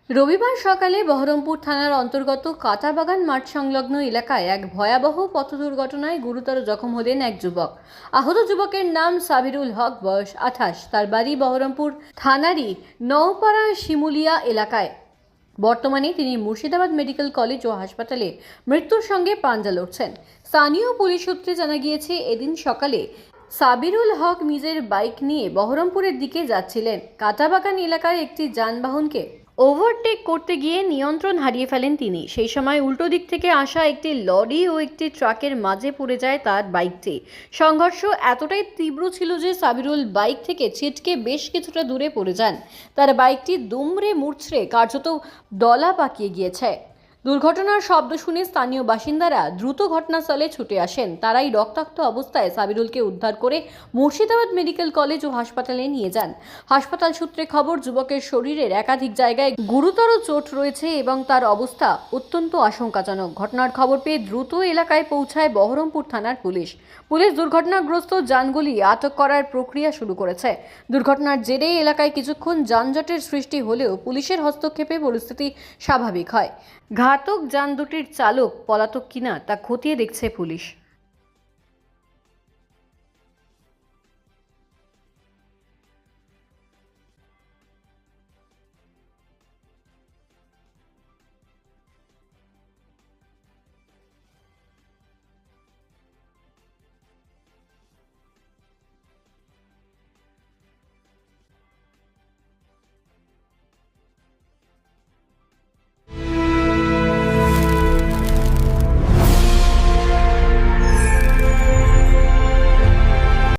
রবিবার সকালে বহরমপুর থানার অন্তর্গত কাঁটাবাগান মাঠ সংলগ্ন এলাকায় এক ভয়াবহ পথ দুর্ঘটনায় গুরুতর জখম হলেন এক যুবক। আহত যুবকের নাম সাবিরুল হক, বয়স 28। তার বাড়ি বহরমপুর থানারই নওপাড়া শিমুলিয়া এলাকায়। বর্তমানে তিনি মুর্শিদাবাদ মেডিকেল কলেজ ও হাসপাতালে মৃত্যুর সঙ্গে পাঞ্জা লড়ছেন। স্থানীয় পুলিশ সূত্রে জানা গিয়েছে, এদিন সকালে সাবিরুল হক নিজের বাইক নিয়ে বহরমপুরের দিকে যাচ্ছিলেন। কাঁটাবাগান এলাকায় একটি যানবাহনকে ওভারটেক করতে গিয়ে নিয়ন্ত্রণ হারিয়ে ফেলেন তিনি। সেই সময় উল্টো দিক থেকে আসা একটি লরি ও একটি ট্রাকের মাঝে পড়ে যায় তার বাইকটি। সংঘর্ষ এতটাই তীব্র ছিল যে সাবিরুল বাইক থেকে ছিটকে বেশ কিছুটা দূরে পড়ে যান। তার বাইকটি দুমড়ে মুচড়ে কার্যত দলা পাকিয়ে গিয়েছে। দুর্ঘটনার শব্দ শুনে স্থানীয় বাসিন্দারা দ্রুত ঘটনাস্থলে ছুটে আসেন। তারাই রক্তাক্ত অবস্থায় সাবিরুলকে উদ্ধার করে মুর্শিদাবাদ মেডিকেল কলেজ ও হাসপাতালে নিয়ে যান। হাসপাতাল সূত্রে খবর, যুবকের শরীরের একাধিক জায়গায় গুরুতর চোট রয়েছে এবং তার অবস্থা অত্যন্ত আশঙ্কাজনক। ঘটনার খবর পেয়ে দ্রুত এলাকায় পৌঁছায় বহরমপুর থানার পুলিশ। দুর্ঘটনাগ্রস্ত যানগুলি আটক করার প্রক্রিয়া শুরু করেছে। দুর্ঘটনার জেরে এলাকায় কিছুক্ষণ যানজটের সৃষ্টি হলেও পুলিশের হস্তক্ষেপে পরিস্থিতি স্বাভাবিক হয়। ঘাতক যান দুটির চালক পলাতক কিনা তা খতিয়ে দেখছে পুলিশ।